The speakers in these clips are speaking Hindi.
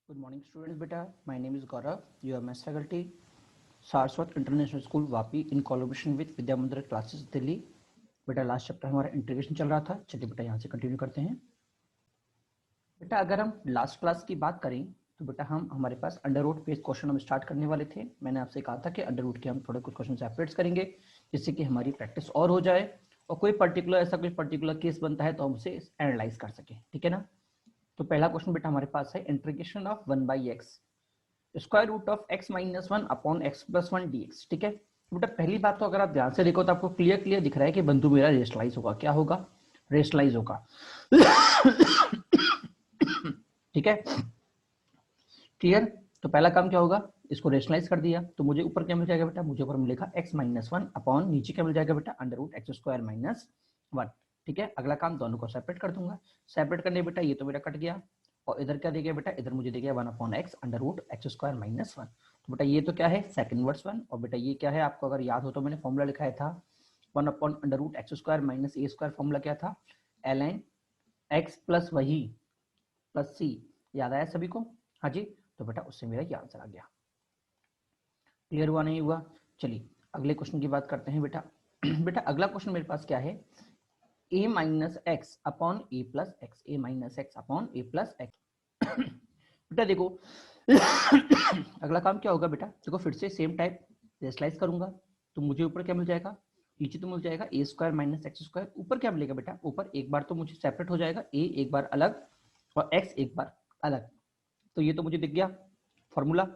Good morning, students. Beta, my name is Gaurav. You are my faculty, Saraswat International School, Vapi, in collaboration with Vidya Mandir classes, Delhi. बेटा लास्ट चैप्टर हमारा इंटीग्रेशन चल रहा था. चलिए बेटा यहाँ से कंटिन्यू करते हैं. बेटा अगर हम लास्ट क्लास की बात करें तो बेटा हम हमारे पास अंडर रूट बेस्ड क्वेश्चन हम स्टार्ट करने वाले थे. मैंने आपसे कहा था कि अंडर रूट के हम थोड़े कुछ क्वेश्चन सेपरेट करेंगे जिससे कि हमारी प्रैक्टिस और हो जाए और कोई पर्टिकुलर केस बनता है तो हम उसे एनालाइज कर सकें. ठीक है ना. तो पहला क्वेश्चन बेटा हमारे पास है integration of 1/x square root of x minus 1 upon x plus 1 dx. ठीक है. बेटा पहली बात तो अगर आप ध्यान से देखो तो आपको क्लियर दिख रहा है कि बंधु मेरा रेशनलाइज होगा. क्या होगा? रेशनलाइज होगा. ठीक है. क्लियर. तो पहला काम क्या होगा? इसको रेशनलाइज कर दिया तो मुझे ऊपर क्या मिल जाएगा बेटा? मुझे ऊपर मिलेगा x माइनस 1 अपॉन नीचे क्या मिल जाएगा बेटा? Under root x square minus 1. ठीक है. अगला काम दोनों को सेपरेट कर दूंगा. सेपरेट करने बेटा ये तो मेरा कट गया और इधर क्या दे गया बेटा? इधर मुझे दे गया 1 upon x under root x square minus 1. तो बेटा ये तो क्या है? Second inverse 1. और बेटा ये क्या है? आपको अगर याद हो तो मैंने फॉर्मूला लिखाया था 1 upon under root x square minus a square. Formula क्या था? ln x प्लस वही प्लस सी. याद आया सभी को? हाँ जी. तो बेटा उससे मेरा ये आंसर आ गया. क्लियर हुआ नहीं हुआ? चलिए अगले क्वेश्चन की बात करते हैं बेटा. बेटा अगला क्वेश्चन मेरे पास क्या है? a minus x upon A plus x. A minus x upon A plus x. बेटा देखो अगला काम क्या होगा बेटा? देखो फिर से सेम टाइप रेशनलाइज करूंगा तो मुझे ऊपर क्या मिल जाएगा? नीचे तो मिल जाएगा ए स्क्वायर माइनस एक्स स्क्वायर. ऊपर क्या मिलेगा बेटा? ऊपर एक बार तो मुझे सेपरेट हो जाएगा, ए एक बार अलग और एक्स एक बार अलग. तो ये तो मुझे दिख गया formula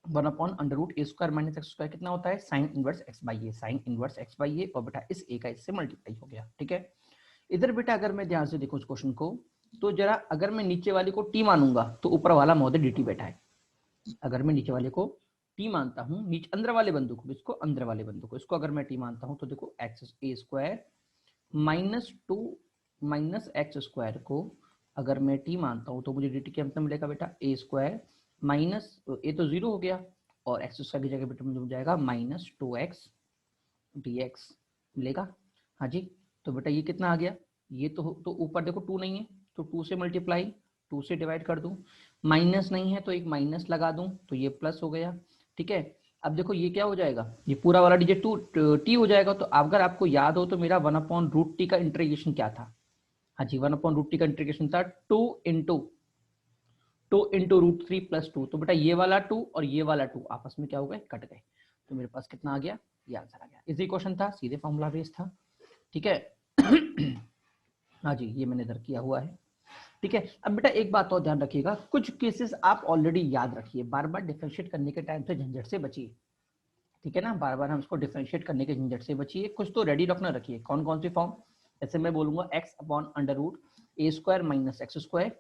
1 upon under root a square minus x square कितना होता है? Sine inverse x by a. Sine inverse x by a. और बेटा इस ए का इससे मल्टीप्लाई हो गया. ठीक है. इधर बेटा अगर मैं ध्यान से देखूं इस क्वेश्चन को तो जरा अगर मैं नीचे वाले को टी मानूंगा तो ऊपर वाला महोदय dt बैठा है. अगर मैं नीचे वाले को टी मानता हूं, नीचे अंदर वाले बंधु को, इसको अंदर वाले बंधु को, इसको अगर मैं टी मानता हूं तो देखो x a square minus 2 minus x square को अगर मैं टी मानता हूं तो मुझे dt के अंत में मिलेगा बेटा ए स्क्वायर माइनस ए तो 0 हो गया और एक्स स्क्वायर की जगह बेटा मुझे मिल जाएगा माइनस 2x dx मिलेगा. हाँ जी. तो बेटा ये कितना आ गया? ये तो ऊपर देखो 2 नहीं है तो 2 से मल्टीप्लाई 2 से डिवाइड कर दूं. माइनस नहीं है तो एक माइनस लगा दूं तो ये प्लस हो गया. ठीक है. अब देखो ये क्या हो जाएगा? ये पूरा वाला डिजिट टी हो जाएगा. तो अगर आपको याद हो तो मेरा 1 अपॉन रूट टी का इंटीग्रेशन क्या था? हाँ जी. 1 अपॉन रूट टी का इंटीग्रेशन था 2 इंटू रूट 3 प्लस 2. तो बेटा ये वाला 2 और ये वाला 2 आपस में क्या हो गए? कट गए. तो मेरे पास कितना आ गया? ये आंसर आ गया. इजी क्वेश्चन था, सीधे फॉर्मूला बेस्ड था. ठीक है. हाँ जी. ये मैंने इधर किया हुआ है. ठीक है. अब बेटा एक बात और ध्यान रखिएगा, कुछ केसेस आप ऑलरेडी याद रखिए, बार बार डिफरेंशिएट करने के टाइम से झंझट से बचिए. ठीक है ना. बार बार हम इसको डिफरेंशिएट करने के झंझट से बचिए. कुछ तो रेडी रखना रखिए. कौन कौन सी फॉर्म? ऐसे मैं बोलूंगा x upon under root a square minus x square.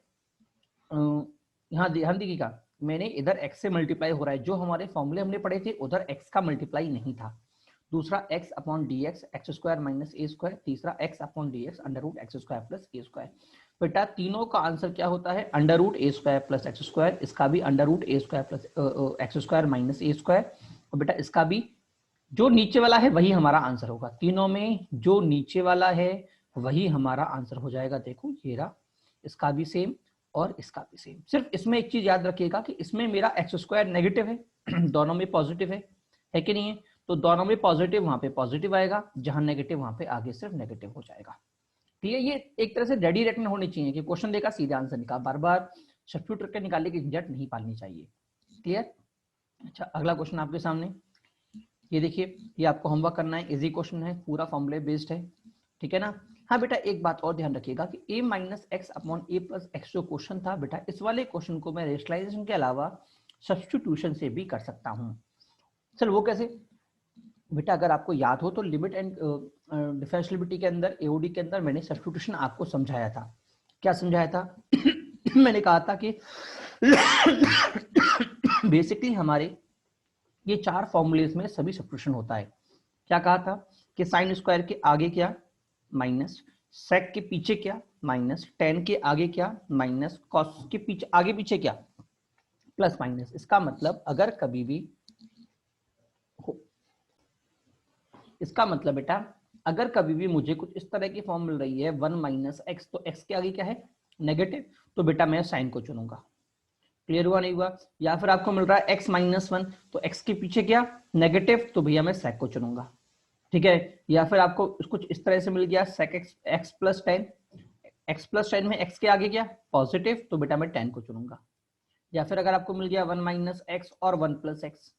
यहाँ ध्यान दीजिएगा, मैंने इधर x से मल्टीप्लाई हो रहा है. जो हमारे फॉर्मूले हमने पढ़े थे उधर x का मल्टीप्लाई नहीं था. दूसरा x upon d x x square minus a square. तीसरा x upon d x under root x square plus a square. बेटा तीनों का आंसर क्या होता है? Under root a square plus x square. इसका भी under root a square plus x square minus a square. और बेटा इसका भी जो नीचे वाला है वही हमारा आंसर होगा. तीनों में जो नीचे वाला है वही हमारा आंसर हो जाएगा. देखो ये रहा. इसका भी सेम और इसका भी सेम. सिर्फ इसमें एक चीज याद रखिएगा कि इसमें मेरा एक्स स्क्वायर नेगेटिव है, दोनों में पॉजिटिव है कि नहीं है? तो दोनों में पॉजिटिव वहां पे पॉजिटिव आएगा, जहां नेगेटिव वहां पे आगे सिर्फ नेगेटिव हो जाएगा. ठीक है. ये एक तरह से रेडी रखना होनी चाहिए कि क्वेश्चन देखा सीधे आंसर निकाल, बार बार सब्स्टिट्यूट करके निकालने की झंझट नहीं पालनी चाहिए. क्लियर. अच्छा अगला क्वेश्चन आपके सामने ये देखिए. ये आपको होमवर्क करना है. इजी क्वेश्चन है, पूरा फॉर्मूले बेस्ड है. ठीक है ना. हाँ बेटा एक बात और ध्यान रखिएगा कि a minus x upon A plus x जो क्वेश्चन था बेटा, इस वाले क्वेश्चन को मैं रेशनलाइजेशन के अलावा सब्स्टिट्यूशन से भी कर सकता हूँ. चल वो कैसे? बेटा अगर आपको याद हो तो लिमिट एंड डिफरेंशिएबिलिटी के अंदर एओडी के अंदर मैंने सब्स्टिट्यूशन आपको समझाया था. क्या समझाया था? मैंने कहा था कि बेसिकली हमारे ये 4 फॉर्मूलेज में सभी सब्स्टिट्यूशन होता है. क्या कहा था? कि साइन स्क्वायर के आगे क्या? माइनस. सेक के पीछे क्या? माइनस. टेन के आगे क्या? माइनस. कॉस के पीछे आगे पीछे क्या? Plus minus. इसका मतलब अगर कभी भी इसका मतलब बेटा अगर कभी भी मुझे कुछ इस तरह की फॉर्म मिल रही है 1 माइनस एक्स, तो एक्स के आगे क्या है? नेगेटिव. तो बेटा मैं साइन को चुनूंगा. क्लियर हुआ नहीं हुआ? या फिर आपको मिल रहा है x-1, तो x के पीछे क्या नेगेटिव, तो भैया मैं sec को चुनूंगा, ठीक है। या फिर आपको कुछ इस तरह से मिल गया sec x plus 10, x plus 10 में x के आगे क्या पॉजिटिव, तो बेटा मैं 10 को चुनूंगा। या फिर अगर आपको मिल गया 1 माइनस एक्स और 1 प्लस एक्स,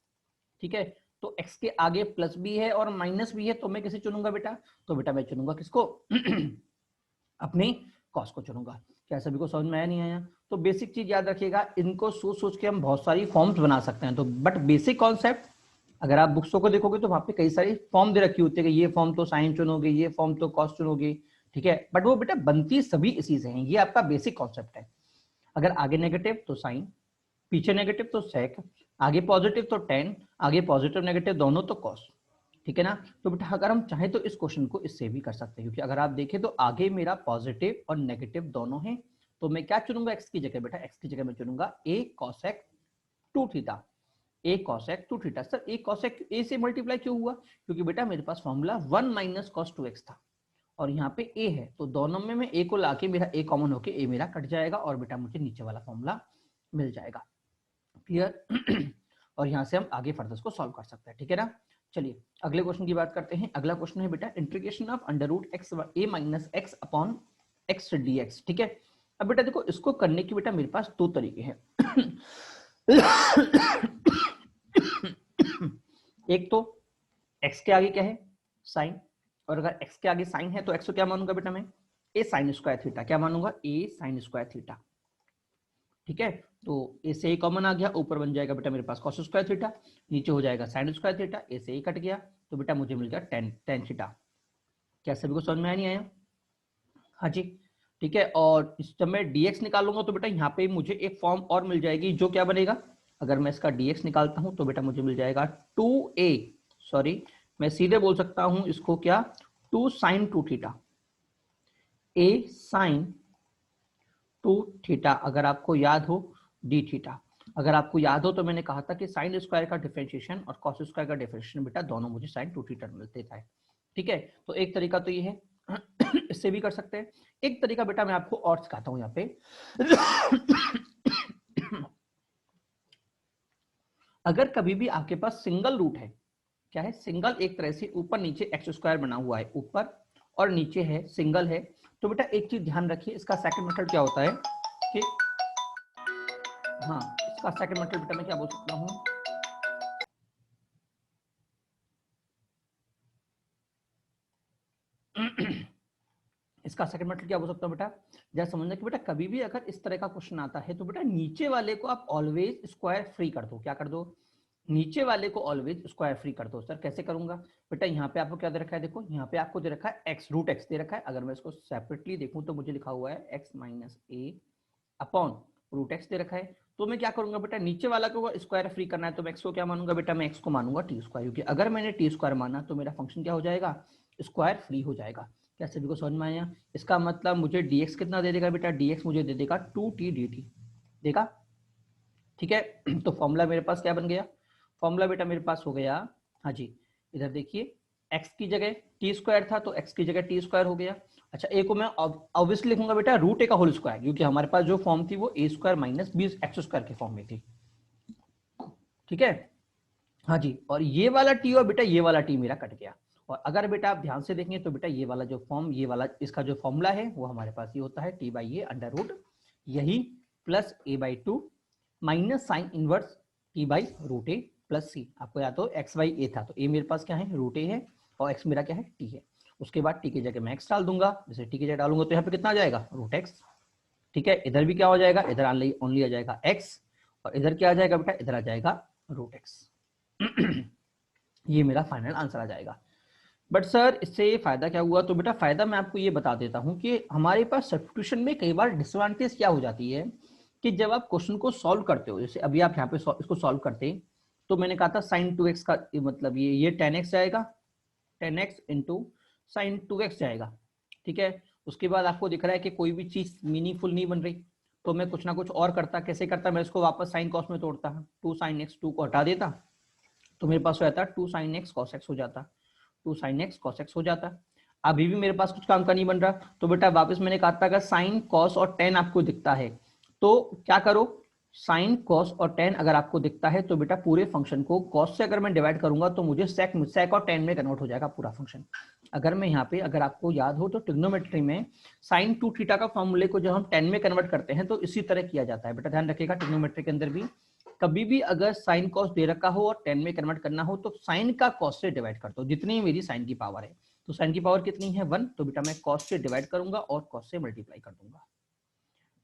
ठीक है, तो x के आगे प्लस भी है और माइनस भी है, तो मैं किसे चुनूंगा बेटा, तो बेटा मैं चुनूंगा किसको अपनी कॉस को चुनूंगा। क्या सभी को समझ में आया नहीं आया? तो बेसिक चीज याद रखिएगा, इनको सोच सोच के हम बहुत सारी फॉर्म्स बना सकते हैं, तो बट बेसिक कॉन्सेप्ट अगर आप बुक्सों को देखोगे तो वहां पे कई सारी फॉर्म दे रखी होती है कि ये फॉर्म तो साइन चुनोगे, ये फॉर्म तो कॉस चुनोगे, ठीक है, बट वो बेटा बनती सभी इसी से हैं। ये आपका बेसिक कॉन्सेप्ट है। अगर आगे नेगेटिव तो साइन, पीछे नेगेटिव तो सेक, आगे पॉजिटिव तो 10, आगे पॉजिटिव नेगेटिव दोनों तो कॉस, ठीक है ना। तो बेटा अगर हम चाहें तो इस क्वेश्चन को इससे भी कर सकते हैं, क्योंकि अगर आप देखें तो आगे मेरा पॉजिटिव और नेगेटिव दोनों हैं, तो मैं क्या चुनूंगा एक्स की जगह, बेटा एक्स की जगह मैं चुनूंगा a cosec 2 theta, a cosec 2 theta. Sir a cosec a से मल्टीप्लाई क्यों हुआ, क्योंकि बेटा मेरे पास फॉर्मूला 1 माइनस cos 2x था और यहाँ पे a है, तो दोनों में मैं a को लाके मेरा a कॉमन होके a मेरा कट जाएगा और बेटा मुझे नीचे वाला फॉर्मूला मिल जाएगा। क्लियर? और यहाँ से हम आगे फर्दर को सॉल्व कर सकते हैं, ठीक है ना। चलिए अगले क्वेश्चन की बात करते हैं। अगला क्वेश्चन है बेटा integration of under root x a minus x upon x d x, ठीक है। अब बेटा देखो इसको करने की बेटा मेरे पास दो तरीके हैं एक तो x के आगे क्या है साइन, और अगर x के आगे साइन है तो x को क्या मानूंगा बेटा मैं a साइन स्क्वायर थीटा, क्या मानूंगा a साइन स्क्वायर थीटा, ठीक है। तो a से a कॉमन आ गया, ऊपर बन जाएगा बेटा मेरे पास cos स्क्वायर थीटा, नीचे हो जाएगा साइन स्क्वायर थीटा, a से a कट गया तो बेटा मुझे मिल गया tan थीटा। क्या सभी को समझ में आया नहीं आया? हाँ जी, ठीक है। और जब मैं dx निकालूंगा तो बेटा यहाँ पे मुझे एक फॉर्म और मिल जाएगी, जो क्या बनेगा, अगर मैं इसका dx निकालता हूं तो बेटा मुझे मिल जाएगा 2a, सॉरी मैं सीधे बोल सकता हूं इसको क्या 2 sine 2 theta, a sine 2 theta, अगर आपको याद हो d थीटा। अगर आपको याद हो तो मैंने कहा था कि साइन स्क्वायर का डिफरेंशिएशन और कॉस स्क्वायर का डिफरेंशिएशन बेटा दोनों मुझे साइन 2 थीटा मिलते थे, ठीक है। तो एक तरीका तो ये है इससे भी कर सकते हैं। एक तरीका बेटा मैं आपको और सिखाता हूं यहाँ पे अगर कभी भी आपके पास सिंगल रूट है, क्या है सिंगल, एक तरह से ऊपर नीचे एक्स स्क्वायर बना हुआ है, ऊपर और नीचे है सिंगल है, तो बेटा एक चीज ध्यान रखिए, इसका सेकंड मेथड क्या होता है कि हाँ इसका सेकंड मेथड बेटा मैं क्या बोल सकता हूँ, इसका सेकंड मेथड क्या बोल सकता हूँ बेटा, जैसे समझना कि बेटा कभी भी अगर इस तरह का क्वेश्चन आता है तो बेटा नीचे वाले को आप ऑलवेज स्क्वायर फ्री कर दो, क्या कर दो, नीचे वाले को ऑलवेज स्क्वायर फ्री कर दो। सर कैसे करूंगा, बेटा यहाँ पे आपको क्या दे रखा है, देखो यहाँ पे आपको दे रखा है एक्स, रूट एक्स दे रखा है, अगर मैं इसको सेपरेटली देखूं तो मुझे लिखा हुआ है एक्स माइनस ए अपॉन रूट एक्स दे रखा है। तो मैं क्या करूंगा बेटा, नीचे वाला को स्क्वायर फ्री करना है तो मैं एक्स को क्या मानूंगा बेटा, मैं एक्स को मानूंगा टी स्क्वायर, क्योंकि अगर मैंने टी स्क्वायर माना तो मेरा फंक्शन क्या हो जाएगा, स्क्वायर फ्री हो जाएगा। क्या सभी को समझ में आया? इसका मतलब मुझे dx कितना दे देगा बेटा, dx मुझे दे देगा 2t dt, देखा, ठीक है। तो फॉर्मूला मेरे पास क्या बन गया, फॉर्मूला बेटा मेरे पास हो गया, हाँ जी इधर देखिए x की जगह टी स्क्वायर था तो x की जगह टी स्क्वायर हो गया। अच्छा ए को मैं ऑब्वियसली लिखूंगा बेटा रूट ए का होल स्क्वायर, क्योंकि हमारे पास जो फॉर्म थी वो a square minus b x square के फॉर्म में थी, ठीक है। हाँ जी, और ये वाला टी और बेटा ये वाला टी मेरा कट गया। और अगर बेटा आप ध्यान से देखेंगे तो बेटा ये वाला जो फॉर्म, ये वाला इसका जो फॉर्मूला है वो हमारे पास ये होता है t by a under root यही plus a by two minus sine inverse t by root a plus c. आपको याद हो एक्स बाई ए था, तो ए मेरे पास क्या है रूट ए है और एक्स मेरा क्या है टी है। उसके बाद टी की जगह मैं एक्स डाल दूंगा, जैसे टी की जगह डालूंगा तो यहाँ पे कितना आ जाएगा रूट एक्स, ठीक है। इधर भी क्या हो जाएगा, इधर ओनली आ जाएगा एक्स और इधर क्या आ जाएगा बेटा, इधर आ जाएगा रूट एक्स ये मेरा फाइनल आंसर आ जाएगा। बट सर इससे फायदा क्या हुआ, तो बेटा फायदा मैं आपको ये बता देता हूं कि हमारे पास सब्स्टिट्यूशन में कई बार डिसएडवांटेज क्या हो जाती है कि जब आप क्वेश्चन को सॉल्व करते हो, जैसे अभी आप यहाँ पे इसको सॉल्व करते हैं तो मैंने कहा था साइन 2x का मतलब ये 10x जाएगा, 10x इंटू साइन 2x जाएगा, ठीक है। उसके बाद आपको दिख रहा है कि कोई भी चीज मीनिंगफुल नहीं बन रही, तो मैं कुछ ना कुछ और करता, कैसे करता, मैं इसको वापस साइन कॉस में तोड़ता, 2 साइन एक्स 2 को हटा देता तो मेरे पास हो जाता 2 साइन एक्स कॉस एक्स हो जाता, 2 साइन एक्स कॉस एक्स हो जाता। अभी भी मेरे पास कुछ काम का नहीं बन रहा, तो बेटा वापस मैंने कहा था अगर साइन कॉस और टेन आपको दिखता है तो क्या करो, साइन कॉस और टेन अगर आपको दिखता है तो बेटा पूरे फंक्शन को कॉस से अगर मैं डिवाइड करूंगा तो मुझे सेक और टेन में कन्वर्ट हो जाएगा पूरा फंक्शन। अगर मैं यहाँ पे, अगर आपको याद हो तो ट्रिग्नोमेट्री में साइन 2 थीटा का फॉर्मूले को जब हम 10 में कन्वर्ट करते हैं तो इसी तरह किया जाता है। बेटा ध्यान रखिएगा, ट्रिग्नोमेट्री के अंदर भी कभी भी अगर साइन कॉस दे रखा हो और 10 में कन्वर्ट करना हो तो साइन का कॉस से डिवाइड कर दो, जितनी मेरी साइन की पावर है। तो साइन की पावर कितनी है 1, तो बेटा मैं कॉस से डिवाइड करूंगा और कॉस से मल्टीप्लाई कर दूंगा।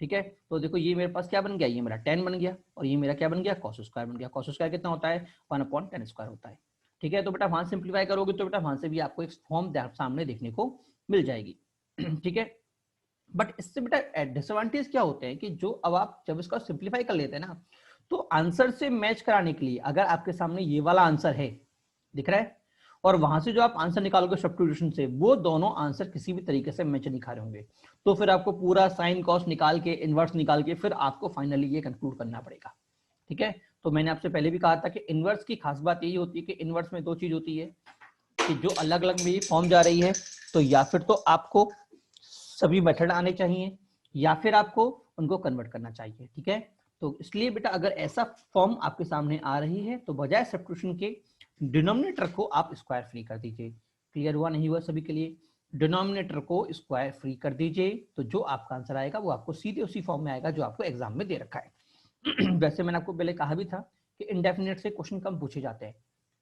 ठीक है, तो देखो ये मेरे पास क्या बन गया, ये मेरा 10 बन गया और ये मेरा क्या बन गया, कॉस स्क्वायर बन गया। कॉस स्क्वायर कितना होता है 1/10 स्क्वायर होता है। ठीक है, तो बेटा वहां सिंप्लीफाई करोगे तो बेटा वहां से भी आपको एक फॉर्म सामने देखने को मिल जाएगी। ठीक है, बट इससे बेटा डिसएडवांटेज क्या होते हैं कि जो अब आप जब इसका सिंप्लीफाई कर लेते हैं ना तो आंसर से मैच कराने के लिए अगर आपके सामने ये वाला आंसर है दिख रहा है और वहां से जो आप आंसर निकालोगे सब्स्टिट्यूशन से, वो दोनों आंसर किसी भी तरीके से मैच नहीं खा रहे होंगे, तो फिर आपको पूरा साइन कॉस निकाल के इनवर्स निकाल के फिर आपको फाइनली ये कंक्लूड करना पड़ेगा। ठीक है, तो मैंने आपसे पहले भी कहा था कि इनवर्स की खास बात यही होती है कि इनवर्स में दो चीज होती है कि जो अलग अलग मेरी फॉर्म जा रही है तो या फिर तो आपको सभी मेथड आने चाहिए या फिर आपको उनको कन्वर्ट करना चाहिए। ठीक है, तो इसलिए बेटा अगर ऐसा फॉर्म आपके सामने आ रही है तो बजाय सब्स्टिट्यूशन के डिनोमिनेटर को आप स्क्वायर फ्री कर दीजिए। क्लियर हुआ नहीं हुआ सभी के लिए? डिनोमिनेटर को स्क्वायर फ्री कर दीजिए तो जो आपका आंसर आएगा वो आपको सीधे उसी फॉर्म में आएगा जो आपको एग्जाम में दे रखा है। वैसे मैंने आपको पहले कहा भी था कि इंडेफिनिट से क्वेश्चन कम पूछे जाते हैं।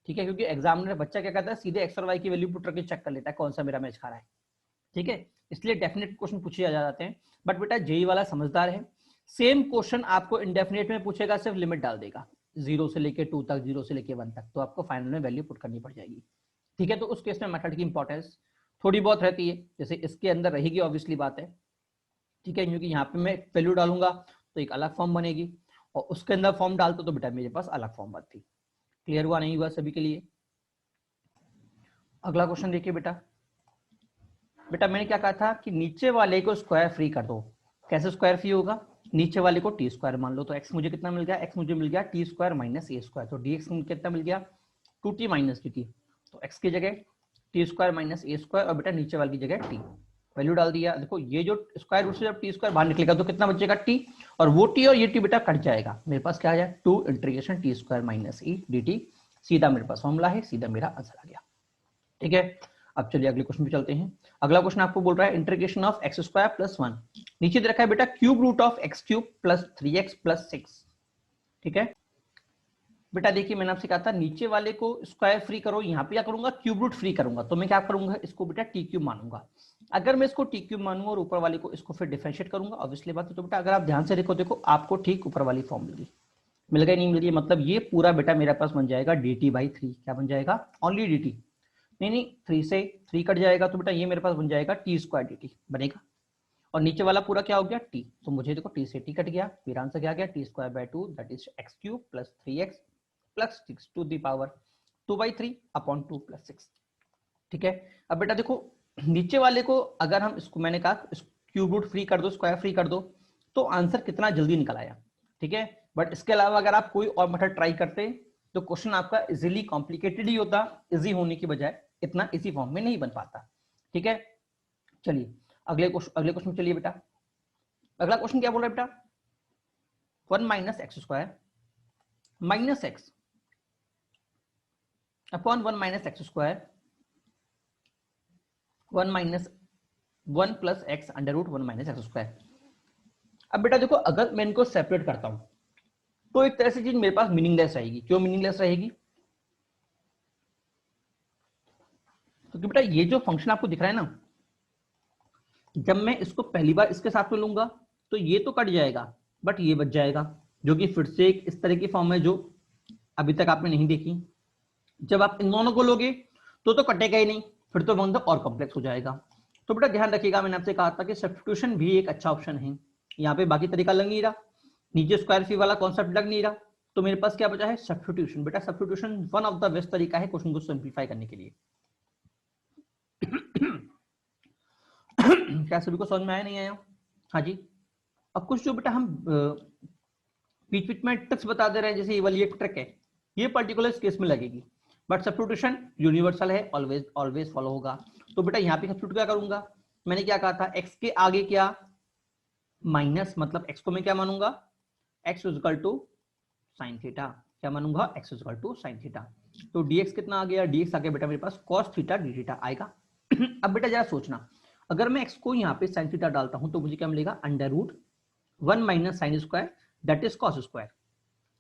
ठीक है, क्योंकि एग्जामिनर बच्चा क्या करता है सीधे एक्स और वाई की वैल्यू पुट करके चेक कर लेता है कौन सा मेरा मैच खा रहा है। ठीक है, इसलिए डेफिनेट क्वेश्चन पूछे जाते हैं। बट बेटा जेई वाला समझदार है, सेम क्वेश्चन आपको इंडेफिनेट में पूछेगा, सिर्फ लिमिट डाल देगा 0 से लेके 2 तक, 0 से लेके 1 तक, तो आपको फाइनल में वैल्यू पुट करनी पड़ जाएगी। ठीक है, तो उस केस में मेथड की इंपॉर्टेंस थोड़ी बहुत रहती है, जैसे इसके अंदर रहेगी ऑब्वियसली बात है। ठीक है, क्योंकि यहाँ पे मैं वैल्यू डालूंगा तो एक अलग फॉर्म बनेगी और उसके अंदर फॉर्म डालता तो बेटा मेरे पास अलग फॉर्म बनती। क्लियर हुआ नहीं हुआ सभी के लिए? अगला क्वेश्चन देखिए बेटा। बेटा मैंने क्या कहा था कि नीचे वाले को स्क्वायर फ्री कर दो। कैसे स्क्वायर फ्री होगा? नीचे वाले को टी स्क्वायर मान लो, तो एक्स मुझे कितना मिल गया, एक्स मुझे मिल गया t square minus a square, तो डी एक्स कितना मिल गया 2t माइनस टी टी, तो एक्स की जगह T square minus a square और बेटा नीचे वाले की जगह टी, वैल्यू डाल दिया। देखो ये जो स्क्वायर रूट से जब टी स्क्वायर बाहर निकलेगा तो कितना बचेगा टी, और वो टी और ये टी बेटा कट जाएगा, मेरे पास क्या आ जाए 2 integration T square minus E D T, सीधा मेरे पास फॉर्मूला है, सीधा मेरा आंसर आ गया। ठीक है, अब चलिए अगले क्वेश्चन पे चलते हैं। अगला क्वेश्चन आपको बोल रहा है integration of x square plus 1, नीचे दे रखा है बेटा cube root of x cube plus 3x plus 6। ठीक है बेटा, देखिए मैंने आपसे कहा था नीचे वाले को स्क्वायर फ्री करो, यहाँ पे क्या करूंगा क्यूब रूट फ्री करूंगा, तो मैं क्या करूंगा इसको बेटा टी क्यूब मानूंगा। अगर मैं इसको टी क्यूब मानूंगा और ऊपर वाले को इसको फिर डिफरेंशिएट करूंगा ऑब्वियसली बात है, तो बेटा अगर आप ध्यान से देखो आपको ठीक ऊपर वाली फॉर्म मिल गई नहीं मिल गई, मतलब ये पूरा बेटा मेरे पास बन जाएगा dt/3। क्या बन जाएगा? ओनली dt, नहीं 3 से 3 कट जाएगा तो बेटा ये मेरे पास बन जाएगा टी स्क्वायर डी टी बनेगा, और नीचे वाला पूरा क्या हो गया टी, तो मुझे देखो टी से टी कट गया, मेरा आंसर क्या गया t square by 2 that is x cube plus 3x plus 6 to the power 2/3 upon 2 plus 6। ठीक है, अब बेटा देखो नीचे वाले को अगर हम इसको, मैंने कहा क्यूब रूट फ्री कर दो, स्क्वायर फ्री कर दो, तो आंसर कितना जल्दी निकल आया। ठीक है, बट इसके अलावा अगर आप कोई और मेथड ट्राई करते तो क्वेश्चन आपका इजीली कॉम्प्लिकेटेड ही होता, इजी होने की बजाय इतना इजी फॉर्म में नहीं बन पाता। ठीक है, चलिए अगले क्वेश्चन चलिए बेटा। अगला क्वेश्चन क्या बोल रहा है बेटा 1 minus x square minus x upon 1 minus x square 1 minus 1 plus x under root 1 minus x square. अब बेटा देखो अगर मैं इनको सेपरेट करता हूं तो एक तरह से चीज मेरे पास मीनिंगलेस रहेगी। क्यों मीनिंगलेस रहेगी? क्योंकि बेटा ये जो फंक्शन आपको दिख रहा है ना, जब मैं इसको पहली बार इसके साथ में लूंगा तो ये तो कट जाएगा बट ये बच जाएगा, जो कि फिर से एक इस तरह की फॉर्म है जो अभी तक आपने नहीं देखी। जब आप इन दोनों को लोगे तो कटेगा ही नहीं, फिर तो बंदा और कॉम्प्लेक्स हो जाएगा। तो बेटा ध्यान रखिएगा, मैंने आपसे कहा था कि सब्स्टिट्यूशन भी एक अच्छा ऑप्शन है। यहाँ पे बाकी तरीका लग नहीं रहा, नीचे स्क्वायर फी वाला कॉन्सेप्ट लग नहीं रहा, तो मेरे पास क्या बचा है सब्स्टिट्यूशन। बेटा substitution one of the best तरीका है क्वेश्चन को सिंप्लीफाई करने के लिए। क्या सभी को समझ में आया नहीं आया? हाँ जी। अब कुछ जो बेटा हम बीच बीच में ट्रिक्स बता दे रहे हैं, जैसे ये वाली एक ट्रिक है, ये पर्टिकुलर केस में लगेगी, बट सब्स्टिट्यूशन यूनिवर्सल है, ऑलवेज ऑलवेज फॉलो होगा। तो बेटा यहाँ पे सब्स्टिट्यूट क्या करूंगा, मैंने क्या कहा था एक्स के आगे क्या माइनस, मतलब एक्स को मैं क्या मानूंगा x equal to sine theta, क्या मानूंगा x equal to sine theta. तो dx कितना आ गया, dx आ गया बेटा मेरे पास cos थीटा डी थीटा आएगा। अब बेटा जरा सोचना, अगर मैं x को यहाँ पे साइन थीटा डालता हूं तो मुझे क्या मिलेगा, under root 1 minus sine square that is cos square.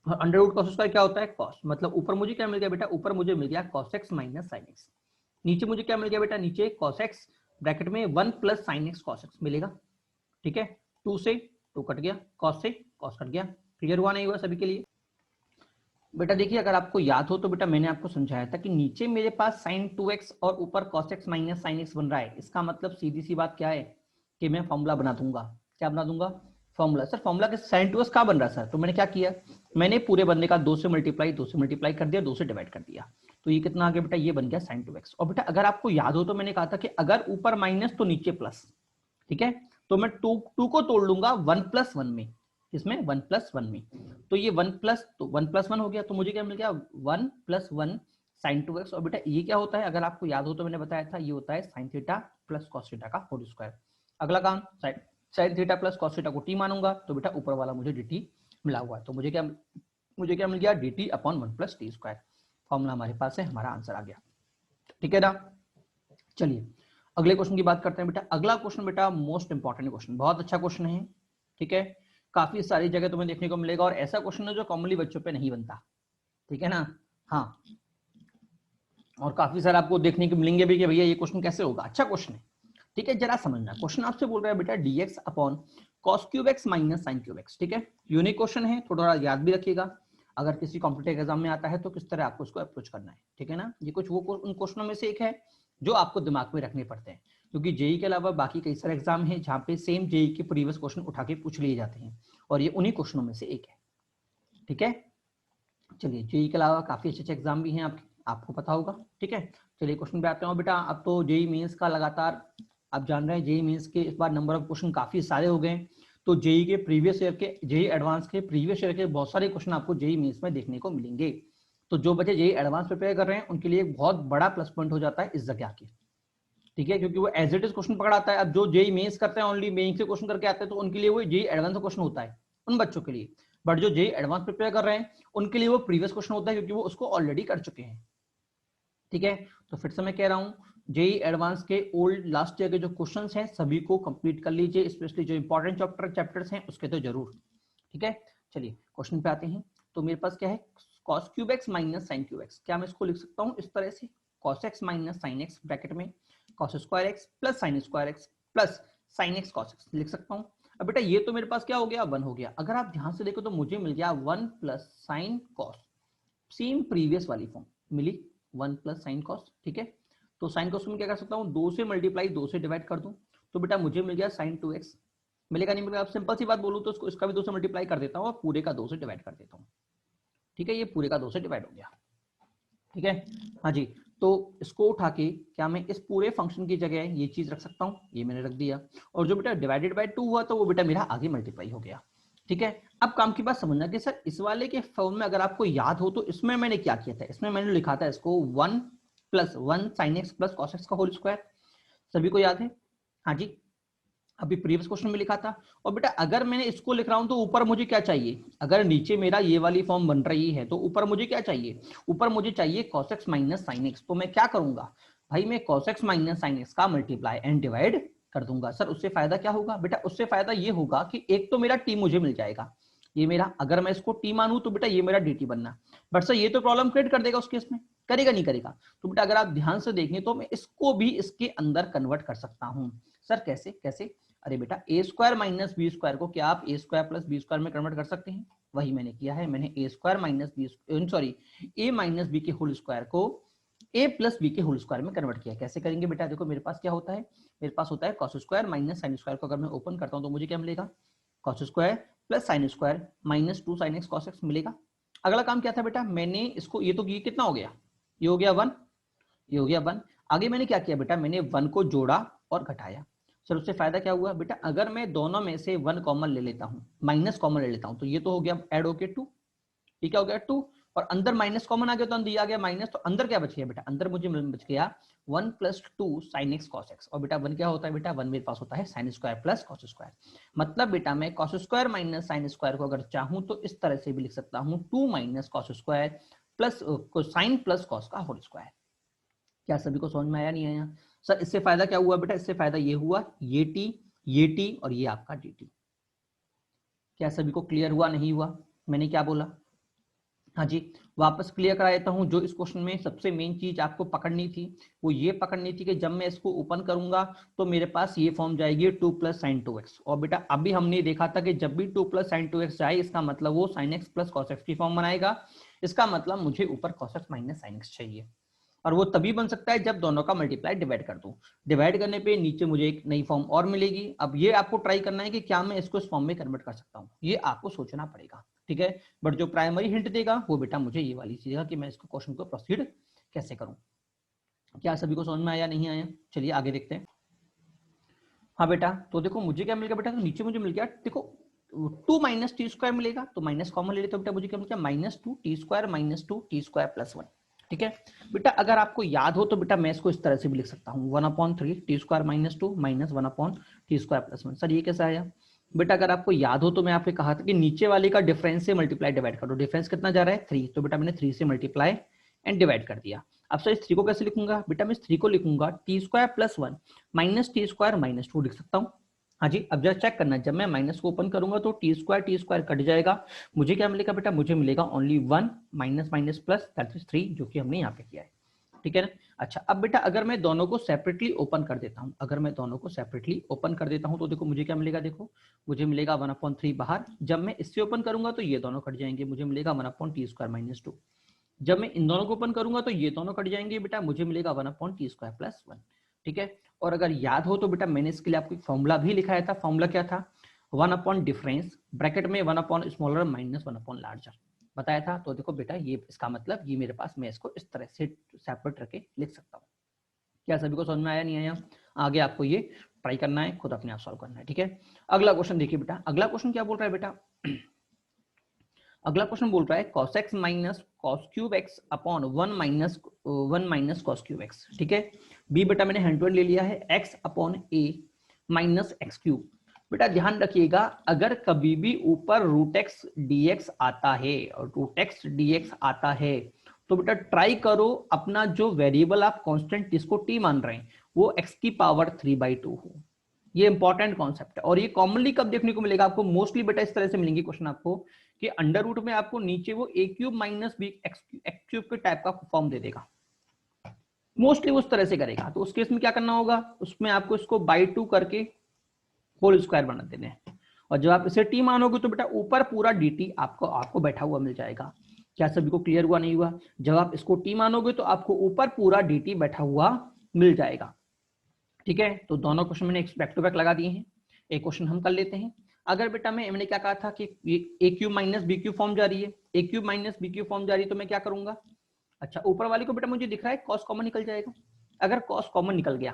और अंडर रूट कॉस स्क्वायर क्या होता है, कॉस, मतलब ऊपर मुझे क्या मिल गया बेटा, ऊपर मुझे मिल गया cos x minus sine x। नीचे मुझे क्या मिल गया बेटा, नीचे cos x ब्रैकेट में 1 plus sine x cos x मिलेगा। ठीक है, 2 से 2 कट गया, cos से cos कट गया। क्लियर हुआ नहीं हुआ सभी के लिए? बेटा देखिए अगर आपको याद हो तो बेटा मैंने आपको समझाया था कि नीचे मेरे पास sin 2x और ऊपर cos x minus sin x बन रहा है। इसका मतलब सीधी सी बात क्या है कि मैं फॉर्मूला बना दूंगा। क्या बना दूंगा, फॉर्मूला। सर फॉर्मूला के sin 2x कहाँ बन रहा है सर, तो मैंने क्या किया, मैंने पूरे बनने का 2 से मल्टीप्लाई कर दिया, 2 से डिवाइड कर दिया, तो ये कितना आ गया बेटा, ये बन गया sin 2x। और बेटा अगर आपको याद हो तो मैंने कहा था कि अगर ऊपर माइनस तो नीचे प्लस। ठीक है, तो मैं 2 को तोड़ लूंगा 1 प्लस 1 में, इसमें 1 प्लस 1 में, तो ये 1 प्लस 1 हो गया, तो मुझे क्या मिल गया 1 प्लस 1 साइन 2x। और बेटा ये क्या होता है, अगर आपको याद हो तो मैंने बताया था, ये होता है sine theta plus cos theta का होल स्क्वायर। अगला काम, sine theta plus cos theta को टी मानूंगा, तो बेटा ऊपर वाला मुझे dt मिला हुआ है, तो मुझे क्या मिल गया, dt upon 1 plus T square. Formula हमारे पास है, हमारा आंसर आ गया। ठीक है ना, चलिए अगले क्वेश्चन की बात करते हैं बेटा। अगला क्वेश्चन बेटा मोस्ट इंपॉर्टेंट क्वेश्चन, बहुत अच्छा क्वेश्चन है। ठीक है, काफी सारी जगह तुम्हें देखने को मिलेगा और ऐसा क्वेश्चन है जो कॉमनली बच्चों पे नहीं बनता। ठीक है ना, हाँ, और काफी सारे आपको देखने को मिलेंगे भी कि भैया ये क्वेश्चन कैसे होगा, अच्छा क्वेश्चन है। ठीक है, जरा समझना, क्वेश्चन आपसे बोल रहा है बेटा dx upon cos cube x minus sine cube x। ठीक है, यूनिक क्वेश्चन है, थोड़ा याद भी रखिएगा, अगर किसी कॉम्पिटेटिव एग्जाम में आता है तो किस तरह आपको इसको अप्रोच करना है। ठीक है ना, ये कुछ वो उन क्वेश्चनों में से एक है जो आपको दिमाग में रखने पड़ते हैं, क्योंकि जेई के अलावा बाकी कई सारे एग्जाम हैं जहाँ पे सेम जेई के प्रीवियस क्वेश्चन उठा के पूछ लिए जाते हैं, और ये उन्हीं क्वेश्चनों में से एक है। ठीक है, चलिए जेई के अलावा काफी अच्छे एग्जाम भी हैं आपको पता होगा। ठीक है, चलिए क्वेश्चन पे आते हैं बेटा। अब तो जेई मेंस का लगातार आप जान रहे हैं, जेई मेंस के इस बार नंबर ऑफ क्वेश्चन काफी सारे हो गए, तो जेई के प्रीवियस ईयर के, जेई एडवांस के प्रीवियस ईयर के बहुत सारे क्वेश्चन आपको जेई मेंस में देखने को मिलेंगे। तो जो बच्चे जेई एडवांस प्रिपेयर कर रहे हैं उनके लिए एक बहुत बड़ा प्लस पॉइंट हो जाता है इस जगह की। ठीक है, क्योंकि वो एज इट इज क्वेश्चन पकड़ाता है। अब जो जेई मेंस करते हैं ओनली मेंस से क्वेश्चन करके आते हैं, तो उनके लिए वो जेई एडवांस क्वेश्चन होता है उन बच्चों के लिए। बट जो जेई एडवांस प्रिपेयर कर रहे हैं उनके लिए वो प्रीवियस क्वेश्चन होता है, क्योंकि वो उसको ऑलरेडी कर चुके हैं। ठीक है, तो फिर से मैं कह रहा हूं, जेई एडवांस के ओल्ड लास्ट ईयर के जो क्वेश्चंस हैं सभी को कंप्लीट कर लीजिए, स्पेशली जो इंपॉर्टेंट चैप्टर्स हैं उसके तो जरूर। ठीक है, चलिए क्वेश्चन पे आते हैं। तो मेरे पास क्या है, cos cube x minus sine cube x। क्या मैं इसको लिख सकता हूं इस तरह से, cos x minus sine x bracket में cos square x plus sine square x plus sine x cos x लिख सकता हूं। अब बेटा ये तो मेरे पास क्या हो गया, 1 हो गया। अगर आप ध्यान से देखो तो मुझे मिल गया 1 plus sine cos, same previous वाली फॉर्म मिली, 1 प्लस साइन कॉस। ठीक है, तो साइन कॉस में क्या कर सकता हूँ, 2 से मल्टीप्लाई 2 से डिवाइड कर दूं, तो बेटा मुझे मिल गया साइन 2x। मिलेगा नहीं मिलेगा, आप सिंपल सी बात बोलूं तो इसका भी 2 से मल्टीप्लाई कर देता हूँ और पूरे का 2 से डिवाइड कर देता हूँ। ठीक है, ये पूरे का 2 से डिवाइड हो गया। ठीक है, हाँ जी, तो इसको उठा के क्या मैं इस पूरे फंक्शन की जगह ये चीज रख सकता हूँ, ये मैंने रख दिया, और जो बेटा डिवाइडेड बाय 2 हुआ तो वो बेटा मेरा आगे मल्टीप्लाई हो गया। ठीक है, अब काम की बात समझना कि सर इस वाले के फॉर्म में अगर आपको याद हो तो इसमें मैंने क्या किया था, इसमें मैंने लिखा था इसको 1 plus 1 sine x plus cos x का होल स्क्वायर। सभी को याद है? हाँ जी, अभी प्रीवियस क्वेश्चन में लिखा था। और बेटा अगर मैंने इसको लिख रहा हूं तो ऊपर मुझे क्या चाहिए, अगर नीचे मेरा ये वाली फॉर्म बन रही है तो ऊपर मुझे क्या चाहिए, ऊपर मुझे चाहिए cos x minus sine x. तो मैं क्या करूंगा भाई, मैं cos x minus sine x का मल्टीप्लाई एंड डिवाइड कर दूंगा। सर उससे फायदा क्या होगा बेटा, उससे फायदा ये होगा कि एक तो मेरा t मुझे मिल जाएगा, ये मेरा, अगर मैं इसको t मानूं तो बेटा ये मेरा dt बनना। बट सर ये तो प्रॉब्लम क्रिएट कर देगा उस केस में, करेगा नहीं करेगा? तो बेटा अगर आप ध्यान से देखें तो मैं इसको भी इसके अंदर कन्वर्ट कर सकता हूं। सर कैसे कैसे? अरे बेटा ए स्क्वायर माइनस बी स्क्वायर को क्या आप ए स्क्वायर प्लस बी स्क्वायर में कन्वर्ट कर सकते हैं? वही मैंने किया है, मैंने ए स्क्वायर माइनस बी, सॉरी, ए माइनस बी के होल स्क्वायर को ए प्लस बी के होल स्क्वायर में कन्वर्ट किया। कैसे करेंगे बेटा, देखो मेरे पास क्या होता है, मेरे पास होता है cos square minus sine square को अगर मैं ओपन करता हूं तो मुझे क्या मिलेगा, cos square plus sine square minus 2 sine x cos x मिलेगा। अगला काम क्या था बेटा, मैंने इसको, ये तो ये कितना हो गया, ये हो गया 1, ये हो गया 1। आगे मैंने क्या किया बेटा, मैंने 1 को जोड़ा और घटाया। सर उससे फायदा क्या हुआ बेटा, अगर मैं दोनों में से 1 कॉमन ले लेता हूं, माइनस कॉमन ले लेता हूं, तो ये तो हो गया ऐड हो गया 2, ये क्या हो गया 2, और अंदर माइनस कॉमन आ गया तो अंदर ये आ गया माइनस, तो अंदर क्या बच गया बेटा, अंदर मुझे बच गया 1 + 2 sin x cos x। और बेटा 1 क्या होता है बेटा, 1 मेरे पास होता है sin square plus cos square. मतलब बेटा मैं cos square minus sin square को अगर चाहूं तो इस तरह से भी लिख सकता हूं, 2 - cos square plus sign plus cos का होल स्क्वायर। क्या सभी को समझ में आया नहीं आया? सर इससे फायदा क्या हुआ बेटा, इससे फायदा ये हुआ, ये टी और ये आपका डी टी। क्या सभी को क्लियर हुआ नहीं हुआ मैंने क्या बोला? हाँ जी, वापस क्लियर करा देता हूं। जो इस क्वेश्चन में सबसे मेन चीज आपको पकड़नी थी वो ये पकड़नी थी कि जब मैं इसको ओपन करूंगा तो मेरे पास ये फॉर्म जाएगी 2 + sin 2x। और बेटा अभी हमने देखा था कि जब भी 2 + sin 2x जाए इसका मतलब वो sin x + cos x की फॉर्म बनाएगा। इसका मतलब मुझे ऊपर cos x - sin x चाहिए, और वो तभी बन सकता है जब दोनों का मल्टीप्लाई डिवाइड कर दूं। डिवाइड करने पे नीचे मुझे एक नई फॉर्म और मिलेगी। अब ये आपको ट्राई करना है कि क्या मैं इसको इस फॉर्म में कन्वर्ट कर सकता हूँ, ये आपको सोचना पड़ेगा, ठीक है। बट जो प्राइमरी हिंट देगा वो बेटा मुझे ये वाली चीज है कि मैं इसको क्वेश्चन को प्रोसीड कैसे करूं। क्या सभी को समझ में आया नहीं आया? चलिए आगे देखते हैं। हाँ बेटा, तो देखो मुझे क्या मिल गया बेटा, तो नीचे मुझे मिल गया, देखो 2 - t² मिलेगा, तो माइनस कॉमन ले लेते बेटा, मुझे क्या मिल गया -2 t² - 2 t² + 1। ठीक है बेटा, अगर आपको याद हो तो बेटा मैं इसको इस तरह से भी लिख सकता हूँ 1/3 t² - 2 - 1/t² + 1। सर ये कैसा आया बेटा? अगर आपको याद हो तो मैं आपको कहा था कि नीचे वाले का डिफरेंस से मल्टीप्लाई डिवाइड करो। डिफरेंस कितना जा रहा है 3, तो बेटा मैंने 3 से मल्टीप्लाई एंड डिवाइड कर दिया। अब सर इस 3 को कैसे लिखूंगा बेटा? मैं इस 3 को लिखूंगा t² + 1 - t² - 2 लिख सकता हूँ। हाँ जी, अब जरा चेक करना, जब मैं माइनस को ओपन करूंगा तो t² कट जाएगा, मुझे क्या मिलेगा बेटा? मुझे मिलेगा only 1 minus minus plus that is 3, जो कि हमने यहाँ पे किया है, ठीक है ना। अच्छा अब बेटा अगर मैं दोनों को सेपरेटली ओपन कर देता हूँ, अगर मैं दोनों को सेपरेटली ओपन कर देता हूँ तो देखो मुझे क्या मिलेगा, देखो मुझे मिलेगा 1/3 बाहर। जब मैं इससे ओपन करूंगा तो ये दोनों कट जाएंगे, मुझे मिलेगा 1/t² - 2। जब मैं इन दोनों को ओपन करूंगा तो ये दोनों कट जाएंगे बेटा, मुझे मिलेगा 1/t² + 1, ठीक है। और अगर याद हो तो बेटा मैंने इसके लिए आपको फॉर्मूला भी लिखाया था। फॉर्मूला क्या था? 1 डिफरेंस ब्रैकेट में 1 स्मॉलर माइनस 1 लार्जर बताया था। तो देखो बेटा ये इसका मतलब ये मेरे पास, मैं इसको इस तरह से सेपरेट रखे लिख सकता हूँ। क्या सभी को समझ में आया नहीं आया? आगे आपको ये ट्राई करना है, खुद अपने आप सॉल्व करना है, ठीक है। अगला क्वेश्चन देखिए बेटा, अगला क्वेश्चन क्या बोल रहा है बेटा? अगला क्वेश्चन बोल रहा है cos x - cos³ x upon 1 - cos³ x, ठीक है। बी बेटा मैंने हैंड ले लिया है, x upon a minus x³ बेटा ध्यान रखिएगा, अगर कभी भी ऊपर √x dx आता है और √x dx आता है तो बेटा ट्राई करो अपना जो वेरिएबल आप कांस्टेंट जिसको t मान रहे हैं वो x की पावर 3/2 हो। ये इंपॉर्टेंट कॉन्सेप्ट है, और ये कॉमनली कब देखने को मिलेगा आपको? मोस्टली बेटा इस तरह से मिलेंगे क्वेश्चन आपको कि अंडर रूट में आपको नीचे वो a³ - b x³ के टाइप का फॉर्म दे देगा, मोस्टली उस तरह से करेगा। तो उस केस में क्या करना होगा, उसमें आपको इसको बाई 2 करके होल स्क्वायर बना देने हैं, और जब आप इसे t मानोगे तो बेटा ऊपर पूरा dt आपको बैठा हुआ मिल जाएगा। क्या सभी को क्लियर हुआ नहीं हुआ? जब आप इसको t मानोगे तो आपको ऊपर पूरा dt बैठा हुआ मिल जाएगा, ठीक है। तो दोनों क्वेश्चन मैंने बैक टू बैक लगा दिए हैं। एक क्वेश्चन हम कर लेते हैं। अगर बेटा मैंने क्या कहा था कि a³ - b³ फॉर्म जा रही है, a³ - b³ फॉर्म जा रही है, तो मैं क्या करूंगा? अच्छा ऊपर वाले को बेटा मुझे दिख रहा है cos कॉमन निकल जाएगा। अगर cos कॉमन निकल गया,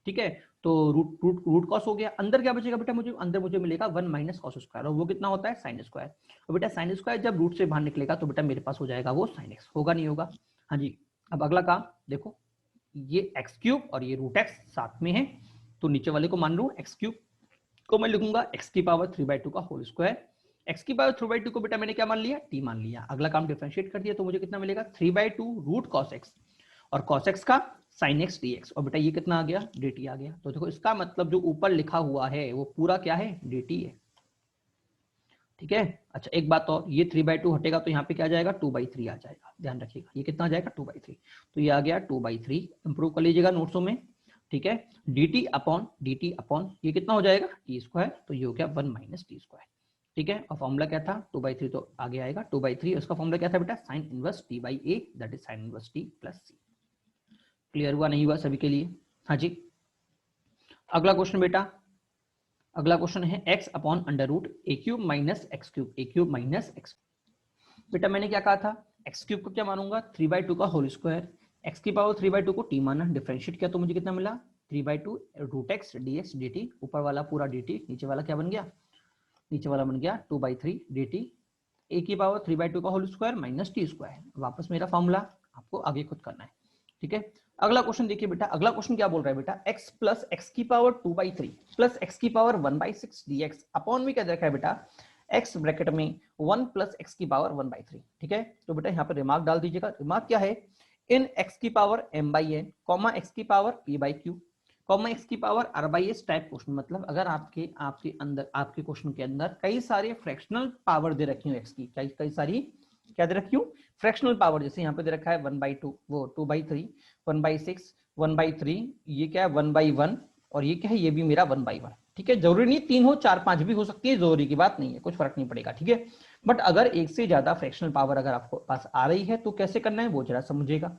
ठीक है, तो रूट cos हो गया, अंदर क्या बचेगा बेटा? मुझे मिलेगा 1 - cos², और वो कितना होता है sin²। और बेटा sin² जब रूट से बाहर निकलेगा तो बेटा मेरे पास हो जाएगा वो sin x, होगा नहीं होगा? हाँ जी। अब अगला काम देखो, ये x³ और ये √x साथ में है, तो नीचे वाले को मान लूं x³ को मैं लिखूंगा x की पावर 3/2 का होल स्क्वायर। x की पावर 3/2 को बेटा मैंने क्या मान लिया? t मान लिया। अगला काम डिफरेंशिएट कर दिया, तो मुझे कितना मिलेगा? 3/2 √cos x और cos x का sin x dx, और बेटा ये कितना आ गया? dt आ गया। तो देखो इसका मतलब जो ऊपर लिखा हुआ है वो पूरा क्या है? dt है, ठीक है। अच्छा एक बात और, ये 3/2 हटेगा तो यहाँ पे क्या आ जाएगा? 2/3 आ जाएगा, ध्यान रखिएगा। ये कितना आ जाएगा? 2/3, तो ये आ गया 2/3। इंप्रूव कर लीजिएगा नोट्सों में, ठीक है। dt अपॉन ये कितना हो जाएगा? t², तो ये हो गया 1 - t², ठीक है। और फॉर्मूला क्या था? 2/3, तो आगे आएगा 2/3। उसका फॉर्मूला क्या था बेटा? sin inverse t/a that is sin inverse t plus c। Clear हुआ नहीं हुआ सभी के लिए? हाँ जी। अगला क्वेश्चन बेटा, अगला क्वेश्चन है x upon under root a³ - x³, a³ - x। बेटा मैंने क्या कहा था? x³ को क्या मानूंगा? 3/2 का होल स्क्वायर। x की पावर 3/2 को t माना, डिफरेंशिएट किया तो मुझे कितना मिला? 3/2 √x dx dt, ऊपर वाला पूरा dt, नीचे वाला क्या बन गया? नीचे वाला बन गया 2/3 dt ए की पावर 3/2 का whole square minus t square. वापस मेरा फॉर्मूला आपको आगे खुद करना है, ठीक है। अगला क्वेश्चन देखिए बेटा, अगला क्वेश्चन क्या बोल रहा है बेटा, x प्लस एक्स की पावर 2/3 प्लस एक्स की पावर 1/6 dx अपॉन में क्या दे रखा है बेटा, x ब्रैकेट में 1 प्लस एक्स की पावर 1/3, ठीक है। तो बेटा यहाँ पे रिमार्क डाल दीजिएगा। रिमार्क क्या है, इन x की पावर m/n कॉमा x की पावर p/q कॉमा x की पावर r/s टाइप क्वेश्चन। मतलब अगर आपके आपके अंदर आपके क्वेश्चन के अंदर कई सारे फ्रैक्शनल पावर दे रखी हो x की, कई सारी क्या दे रखी हूँ, फ्रैक्शनल पावर। जैसे यहाँ पे दे रखा है 1/2, वो 2/3, 1/6, 1/3, ये क्या है 1/1, और ये क्या है, ये भी मेरा 1/1, ठीक है। जरूरी नहीं 3 हो, 4, 5 भी हो सकती है, जरूरी की बात नहीं है, कुछ फर्क नहीं पड़ेगा, ठीक है। बट अगर एक से ज्यादा फ्रैक्शनल पावर अगर आपको पास आ रही है तो कैसे करना है वो जरा समझिएगा।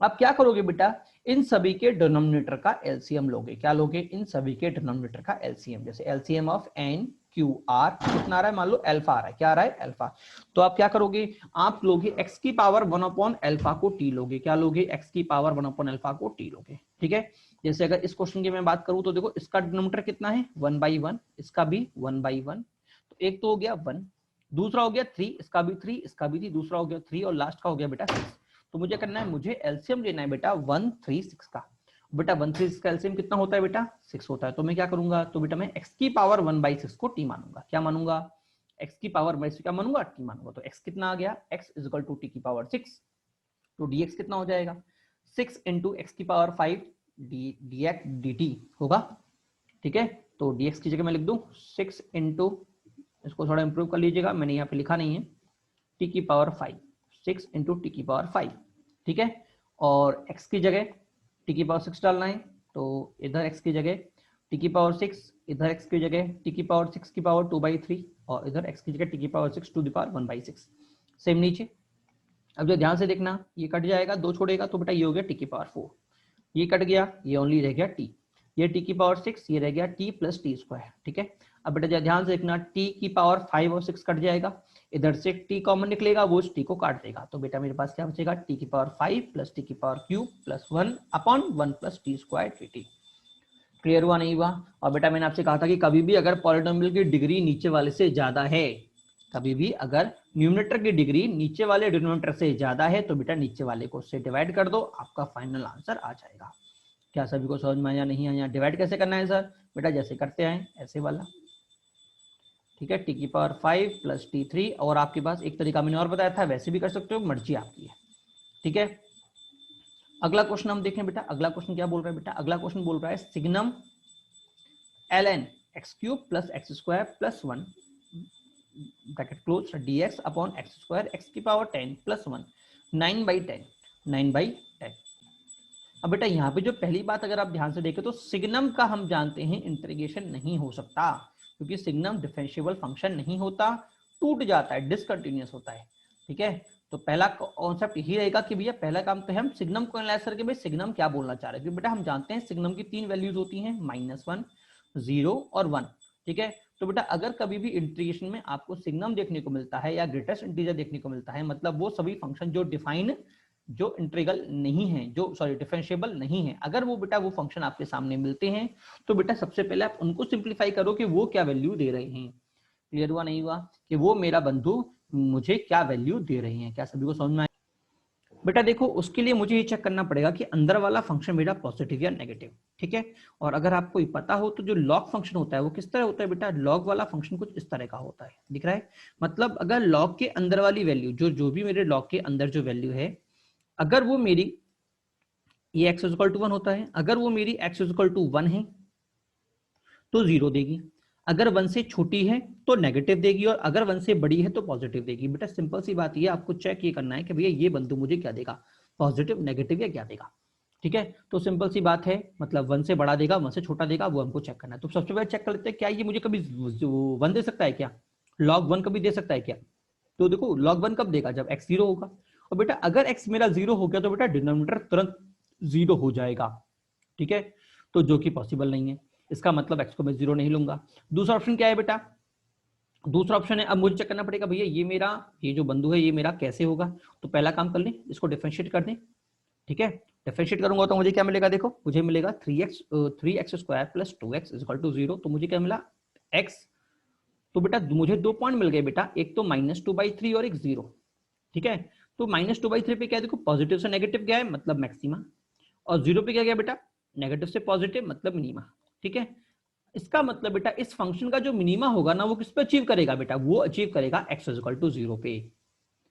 आप क्या करोगे बेटा, इन सभी के डिनोमिनेटर का एलसीएम लोगे। क्या लोगे, इन सभी के डिनोमिनेटर का एलसीएम। जैसे LCM of n q r कितना आ रहा है, मान लो अल्फा आ रहा है, क्या आ रहा है अल्फा। तो आप क्या करोगे, आप लोगे x की पावर 1/अल्फा को t लोगे। क्या लोगे, x की पावर 1/अल्फा को t लोगे, ठीक है। जैसे अगर इस क्वेश्चन की मैं बात करूं तो देखो इसका डिनोमिनेटर कितना है 1/1, इसका भी 1/1, तो एक तो हो गया 1, दूसरा हो गया 3, इसका भी 3, इसका भी 3, दूसरा हो गया 3, और लास्ट का हो गया बेटा 6। तो मुझे करना है, मुझे एलसीएम लेना है बेटा 136 का। बेटा 136 का एलसीएम कितना होता है बेटा 6 होता है। तो मैं क्या करूंगा, तो बेटा मैं x की पावर 1/6 को t मानूंगा। क्या मानूंगा, x की पावर 1/6 क्या मानूंगा, t मानूंगा। तो x कितना आ गया, x is equal to t की पावर 6, तो dx कितना हो जाएगा 6 इंटू एक्स की पावर 5 dx dt होगा, ठीक है। तो dx की जगह मैं लिख दूं 6 इंटू, इसको थोड़ा इंप्रूव कर लीजिएगा, मैंने यहाँ पे लिखा नहीं है, t की पावर 5, 6 इंटू टी की पावर 5, ठीक है। और x की जगह t की पावर 6 डालना है, तो इधर x की जगह t की पावर 6, इधर x की जगह t की पावर 6 की पावर 2/3, और इधर x की जगह t की power 6 to the power 1/6। Same नीचे। अब जो ध्यान से देखना, ये कट जाएगा, 2 छोड़ेगा, तो बेटा ये हो गया t की पावर 4, ये कट गया, ये ओनली रह गया t, ये t की पावर 6, ये रह गया t प्लस टी स्क्वायर, ठीक है। अब बेटा ध्यान से देखना, t की पावर 5 और 6 कट जाएगा, इधर से t कॉमन निकलेगा, वो इस t को काट देगा। तो बेटा मेरे पास क्या बचेगा, t की पावर 5 प्लस t की power cube plus 1/1 plus T square dt। Clear हुआ नहीं हुआ। और बेटा मैंने आपसे कहा था कि कभी भी अगर पॉलिनोमियल की डिग्री नीचे वाले से ज्यादा है, कभी भी अगर न्यूमरेटर की डिग्री नीचे वाले डिनोमिनेटर से ज्यादा है, तो बेटा नीचे वाले को उससे डिवाइड कर दो, आपका फाइनल आंसर आ जाएगा। क्या सभी को समझ में आया, नहीं आया। डिवाइड कैसे करना है सर, बेटा जैसे करते हैं ऐसे वाला, ठीक है। टी की पावर 5 प्लस t3, और आपके पास एक तरीका मैंने और बताया था, वैसे भी कर सकते हो, मर्जी आपकी है, ठीक है। अगला क्वेश्चन हम देखें बेटा, अगला क्वेश्चन क्या बोल रहा है बेटा, अगला क्वेश्चन बोल रहा है signum ln x cube plus x square plus 1 bracket close dx upon x square x की पावर 10 प्लस 1 9/10 9/10। अब बेटा यहाँ पे जो पहली बात अगर आप ध्यान से देखें तो सिग्नम का हम जानते हैं इंटीग्रेशन नहीं हो सकता, क्योंकि सिग्नम डिफरेंशिएबल फंक्शन नहीं होता, टूट जाता है, डिसकंटिन्यूअस होता है, ठीक है। तो पहला कॉन्सेप्ट यही रहेगा कि भैया पहला काम तो हम सिग्नम को एनालाइज करके भाई सिग्नम क्या बोलना चाह रहे हैं, क्योंकि बेटा हम जानते हैं सिग्नम की 3 वैल्यूज होती हैं, -1, 0 और 1, ठीक है। तो बेटा अगर कभी भी इंटीग्रेशन में आपको सिग्नम देखने को मिलता है या ग्रेटेस्ट इंटीजर देखने को मिलता है, मतलब वो सभी फंक्शन जो डिफाइन, जो इंटीग्रल नहीं है, जो सॉरी डिफरेंशिएबल नहीं है, अगर वो बेटा वो फंक्शन आपके सामने मिलते हैं, तो बेटा सबसे पहले आप उनको सिंप्लीफाई करो कि वो क्या वैल्यू दे रहे हैं। क्लियर हुआ नहीं हुआ, कि वो मेरा बंधु मुझे क्या वैल्यू दे रहे हैं। क्या सभी को समझ में आया बेटा। देखो उसके लिए मुझे ये चेक करना पड़ेगा कि अंदर वाला फंक्शन मेरा पॉजिटिव या नेगेटिव, ठीक है। और अगर आपको ये पता हो तो जो लॉग फंक्शन होता है वो किस तरह होता है बेटा, लॉग वाला फंक्शन कुछ इस तरह का होता है, दिख रहा है। मतलब अगर लॉग के अंदर वाली वैल्यू, जो भी मेरे लॉग के अंदर जो वैल्यू है, अगर वो मेरी ये x इक्वल टू 1 होता है, अगर वो मेरी x इक्वल टू 1 है तो 0 देगी, अगर 1 से छोटी है तो नेगेटिव देगी, और अगर 1 से बड़ी है तो पॉजिटिव देगी। बेटा सिंपल सी बात ये, आपको चेक ये करना है कि भैया ये बंधु मुझे क्या देगा, पॉजिटिव नेगेटिव या क्या देगा, ठीक है। तो सिंपल सी बात है, मतलब 1 से बड़ा देगा 1 से छोटा देगा, वो हमको चेक करना है। तो सबसे पहले चेक कर लेते हैं क्या ये मुझे कभी 1 दे सकता है क्या, log 1 कभी दे सकता है क्या। तो देखो log 1 कब देगा, जब x 0 होगा। और बेटा अगर x मेरा 0 हो गया तो बेटा डिनोमिनेटर तुरंत 0 हो जाएगा, ठीक है। तो जो कि पॉसिबल नहीं है, इसका मतलब x को मैं 0 नहीं लूंगा। दूसरा ऑप्शन क्या है बेटा, दूसरा ऑप्शन है, अब मुझे चेक करना पड़ेगा भैया ये मेरा, ये जो बंधु है ये मेरा कैसे होगा। तो पहला काम कर लें, इसको डिफरेंशिएट कर दें, ठीक है। डिफरेंशिएट करूंगा तो मुझे क्या मिलेगा, देखो मुझे मिलेगा 3x square plus 2x equal to 0। तो मुझे क्या मिला, x तो बेटा मुझे 2 पॉइंट मिल गए बेटा, एक तो -2/3 और एक 0। ठीक है, तो -2/3 पे क्या है, देखो पॉजिटिव से नेगेटिव गया है मतलब मैक्सिमा, और 0 पे क्या गया बेटा, नेगेटिव से पॉजिटिव मतलब मिनिमा। ठीक है, इसका मतलब बेटा इस फंक्शन का जो मिनिमा होगा ना वो किस पे अचीव करेगा बेटा, वो अचीव करेगा x इक्वल टू 0 पे।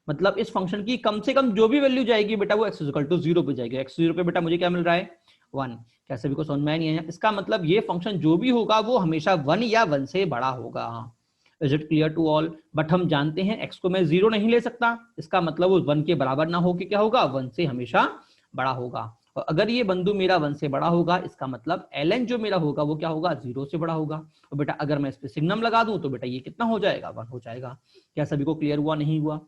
मतलब इस फंक्शन की कम से कम जो भी वैल्यू जाएगी बेटा वो x इक्वल टू 0 पे जाएगी। x 0 पे बेटा मुझे क्या मिल रहा है, 1। क्या सभी को समझ में नहीं है? इसका मतलब ये फंक्शन जो भी होगा वो हमेशा 1 या 1 से बड़ा होगा। Is it clear to all? But हम जानते हैं x को मैं 0 नहीं ले सकता, इसका मतलब वो 1 के बराबर ना हो के क्या होगा, 1 से हमेशा बड़ा होगा। और अगर ये बंधु मेरा 1 से बड़ा होगा, इसका मतलब ln जो मेरा होगा वो क्या होगा, 0 से बड़ा होगा। और बेटा अगर मैं इस पे सिग्नम लगा दूं तो बेटा ये कितना हो जाएगा, 1 हो जाएगा। क्या सभी को क्लियर हुआ, नहीं हुआ?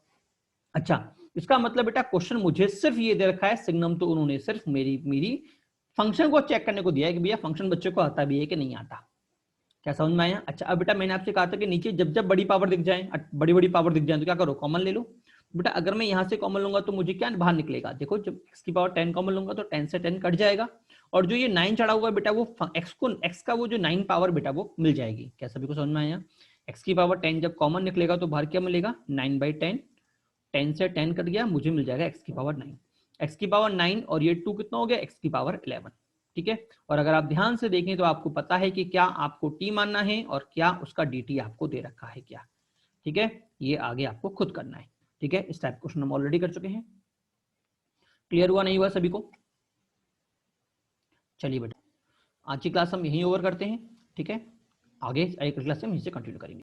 अच्छा, इसका मतलब बेटा क्वेश्चन मुझे सिर्फ ये दे रखा है, सिग्नम तो उन्होंने सिर्फ मेरी फंक्शन को चेक करने को दिया है कि भैया फंक्शन बच्चे को आता भी है कि नहीं आता। क्या समझ में आया? अच्छा, अब बेटा मैंने आपसे कहा था कि नीचे जब जब बड़ी पावर दिख जाए, बड़ी बड़ी पावर दिख जाए तो क्या करो, कॉमन ले लो। बेटा अगर मैं यहां से कॉमन लूंगा तो मुझे क्या बाहर निकलेगा, देखो जब x की पावर 10 कॉमन लूंगा तो 10 से 10 कट जाएगा, और जो ये 9 चढ़ा हुआ है बेटा वो x का वो जो 9 पावर बेटा वो मिल जाएगी। क्या सभी को समझ में आया? x की पावर 10 जब कॉमन निकलेगा तो बाहर क्या मिलेगा, 9/10। 10 से 10 कट गया, मुझे मिल जाएगा x की पावर 9। x की पावर 9 और ये 2 कितना हो गया, x की पावर 11। ठीक है, और अगर आप ध्यान से देखें तो आपको पता है कि क्या आपको t मानना है और क्या उसका dt आपको दे रखा है क्या। ठीक है, ये आगे आपको खुद करना है। ठीक है, इस टाइप क्वेश्चन हम ऑलरेडी कर चुके हैं। क्लियर हुआ, नहीं हुआ सभी को? चलिए बेटा आज की क्लास हम यहीं ओवर करते हैं। ठीक है, आगे अगली क्लास से हम यहीं से कंटिन्यू करेंगे।